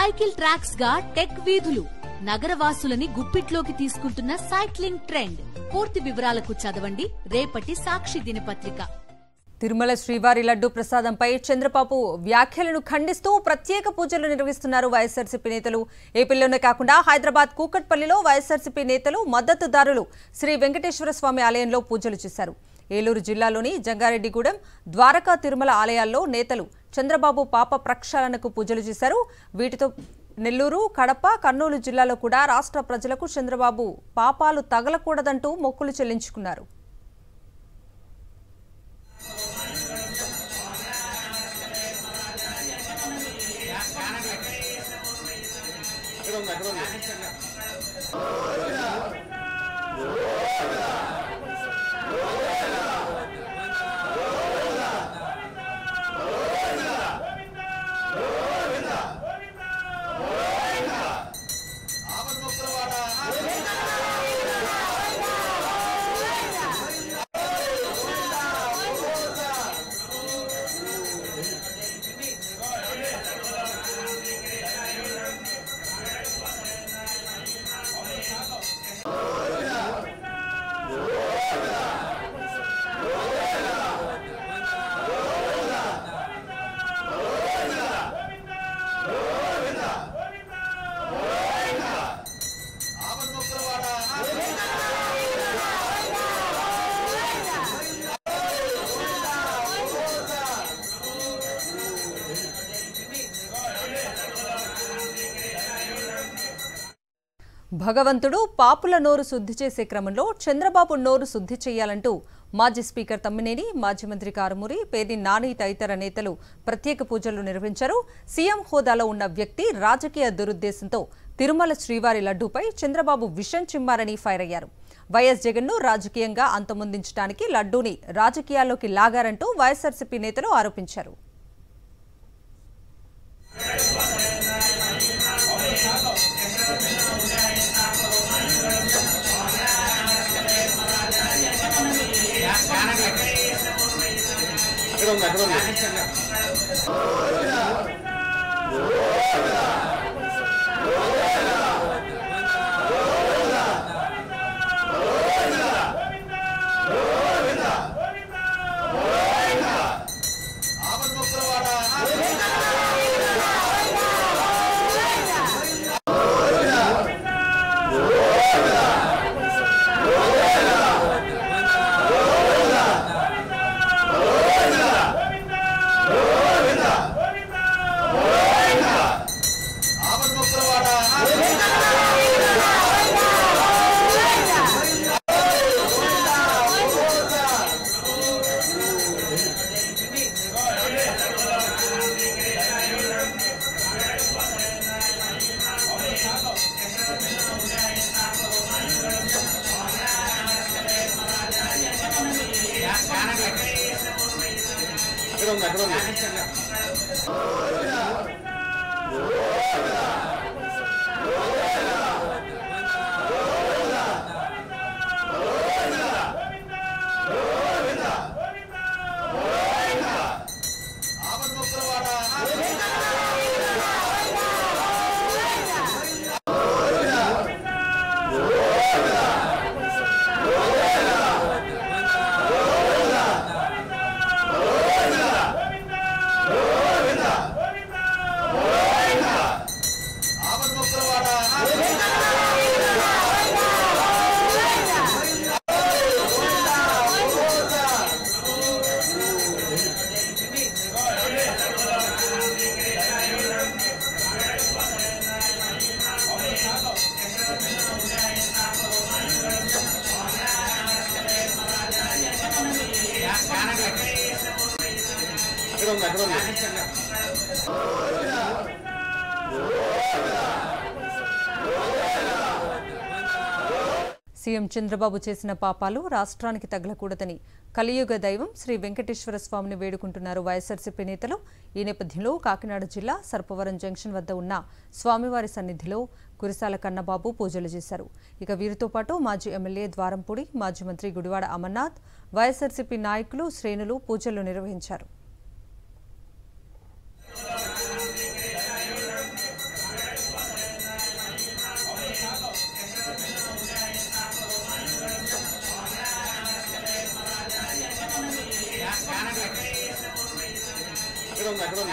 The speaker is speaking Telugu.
సైకిల్ ట్రాక్స్ గా టెక్ వీధులు నగరవాసులని గుప్పిట్లోకి తీసుకుంటున్న సైక్లింగ్ ట్రెండ్. పూర్తి వివరాలకు చదవండి రేపటి సాక్షి దినపత్రిక. తిరుమల శ్రీవారి లడ్డు ప్రసాదంపై చంద్రబాబు వ్యాఖ్యలను ఖండిస్తూ ప్రత్యేక పూజలు నిర్వహిస్తున్నారు వైఎస్ఆర్సీపీ నేతలు. ఏపీలోనే కాకుండా హైదరాబాద్ కూకట్పల్లిలో వైఎస్ఆర్సీపీ నేతలు మద్దతుదారులు శ్రీ వెంకటేశ్వర స్వామి ఆలయంలో పూజలు చేశారు. ఏలూరు జిల్లాలోని జంగారెడ్డిగూడెం, ద్వారకా, తిరుమల ఆలయాల్లో నేతలు చంద్రబాబు పాప ప్రక్షాళనకు పూజలు చేశారు. వీటితో నెల్లూరు, కడప, కర్నూలు జిల్లాలో కూడా రాష్ట్ర ప్రజలకు చంద్రబాబు పాపాలు తగలకూడదంటూ మొక్కులు చెల్లించుకున్నారు. భగవంతుడు పాపుల నోరు శుద్ధి చేసే క్రమంలో చంద్రబాబు నోరు శుద్ధి చేయాలంటూ మాజీ స్పీకర్ తమ్మినేని, మాజీ మంత్రి కారుమూరి, పేర్ని నాని తదితర నేతలు ప్రత్యేక పూజలు నిర్వహించారు. సీఎం హోదాలో ఉన్న వ్యక్తి రాజకీయ దురుద్దేశంతో తిరుమల శ్రీవారి లడ్డూపై చంద్రబాబు విషం చిమ్మారని ఫైర్ అయ్యారు. వైఎస్ జగన్ను రాజకీయంగా అంతమొందించడానికి లడ్డూని రాజకీయాల్లోకి లాగారంటూ వైఎస్ఆర్సీపీ నేతలు ఆరోపించారు. సీఎం చంద్రబాబు చేసిన పాపాలు రాష్ట్రానికి తగలకూడదని కలియుగ దైవం శ్రీ వెంకటేశ్వర స్వామిని వేడుకుంటున్నారు వైఎస్ఆర్సీపీ నేతలు. ఈ నేపథ్యంలో కాకినాడ జిల్లా సర్పవరం జంక్షన్ వద్ద ఉన్న స్వామివారి సన్నిధిలో కురిసాల కన్నబాబు పూజలు చేశారు. ఇక వీరితో పాటు మాజీ ఎమ్మెల్యే ద్వారంపూడి, మాజీ మంత్రి గుడివాడ అమర్నాథ్, వైఎస్ఆర్సీపీ నాయకులు, శ్రేణులు పూజలు నిర్వహించారు. అక్కడ ఉంది